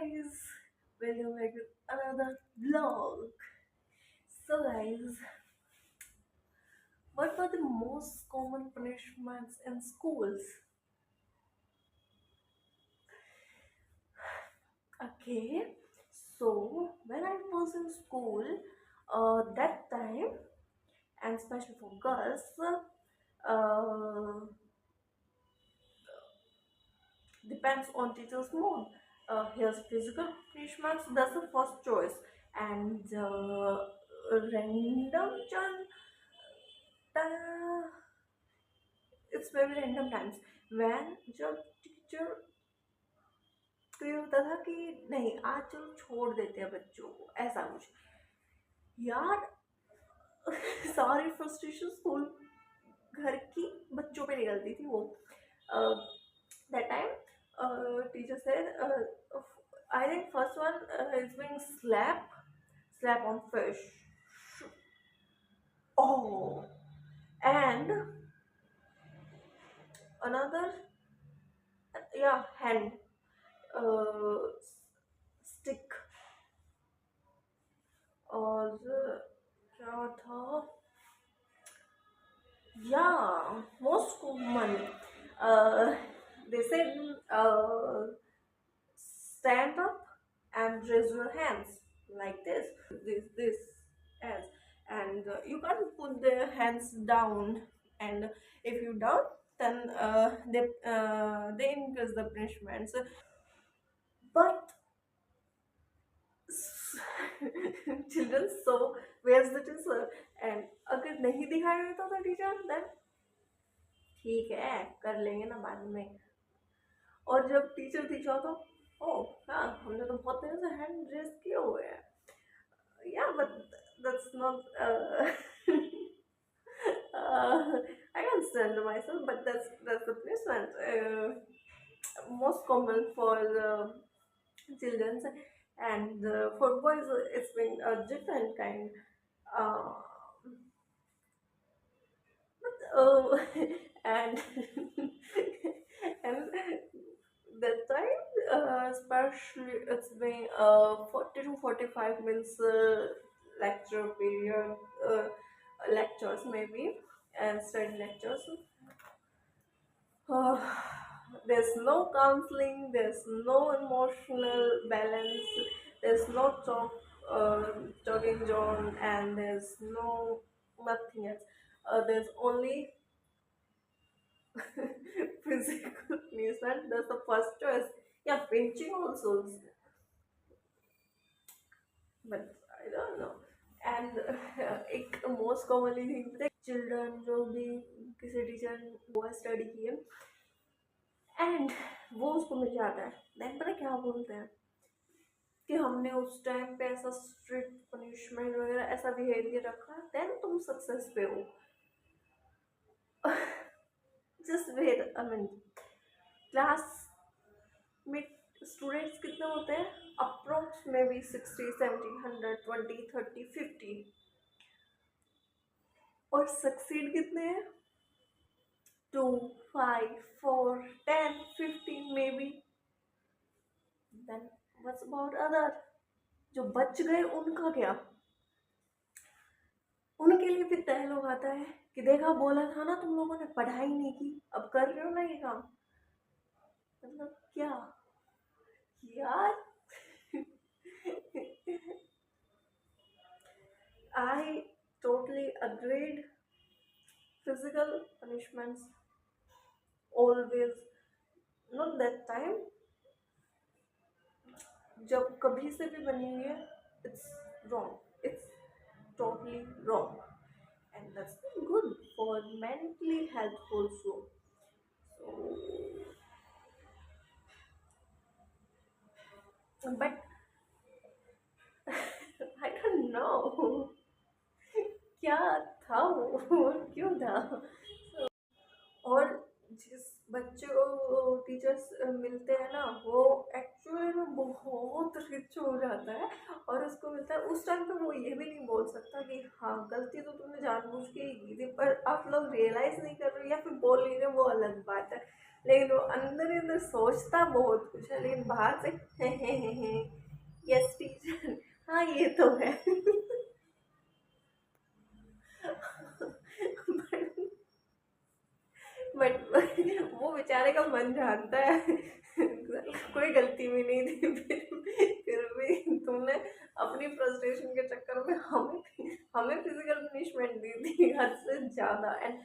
guys, welcome back to another vlog. So guys, what were the most common punishments in schools? Okay, so when I was in school, that time, and especially for girls, uh, depends on teacher's mood. Here's physical punishments, that's the first choice, and random chance. It's very random times when जब teacher को ये होता था कि नहीं आज चलो छोड़ देते हैं बच्चों को ऐसा कुछ यार सारी फ्रस्ट्रेशन स्कूल घर की बच्चों पे निकलती थी वो that time teacher said I think first one is being slap on fish oh and another yeah hand uh, stick और क्या था yeah most common uh, they said stand up and raise your hands like this as and you can't put the hands down and if you down then they increase the punishments but children so where's the teacher and अगर नहीं दिखाया देता था teacher then ठीक है कर लेंगे ना बाद में और जब टीचर दिखा तो ओ हाँ हमने तो बहुत देर से हैंड रेस किए हुए हैं yeah but that's not I can't stand myself but that's the punishment most common for children and for boys it's been a different kind uh, and and that time especially it's been 40 to 45 minutes lecture period lectures maybe and study lectures uh, there's no counseling there's no emotional balance there's no talking zone and there's no nothing else there's only physical punishment that's the first choice yeah pinching also but I don't know and एक most commonly thing children जो भी किसी teacher वो study किए and वो उसको मिल जाता है देन पता क्या बोलते हैं कि हमने उस टाइम पे ऐसा स्ट्रिक्ट पनिशमेंट वगैरह ऐसा बिहेवियर रखा देन तुम सक्सेस पे हो just wait I mean class में स्टूडेंट्स कितने होते हैं अप्रोक्स में भी 60 70 100 20 30 50 और सक्सीड कितने हैं 2 5 4 10 15 maybe then what's about other जो बच गए उनका क्या उनके लिए भी डायलॉग आता है कि देखा बोला था ना तुम लोगों ने पढ़ाई नहीं की अब कर रहे हो ना ये काम मतलब क्या यार I totally agreed. Physical punishments always not that time जब कभी से भी बनी हुई है it's wrong it's totally wrong and that's not good for mentally health also so but I don't know क्या था वो क्यों था और जिस बच्चे को टीचर्स मिलते हैं ना वो एक्चुअली में बहुत रिच हो जाता है और उसको मिलता है उस टाइम पे वो ये भी नहीं बोल सकता कि हाँ गलती तो तुमने जानबूझ के ही की थी पर आप लोग रियलाइज नहीं कर रहे या फिर बोल नहीं रहे वो अलग बात है लेकिन वो अंदर ही अंदर सोचता बहुत कुछ है, लेकिन बाहर से हे यस टीचर, हाँ ये तो है। बट वो बेचारे का मन जानता है कोई गलती भी नहीं थी, फिर भी तुमने अपनी फ्रस्ट्रेशन के चक्कर में हमें हमें फिजिकल पनिशमेंट दी थी हद से ज्यादा। एंड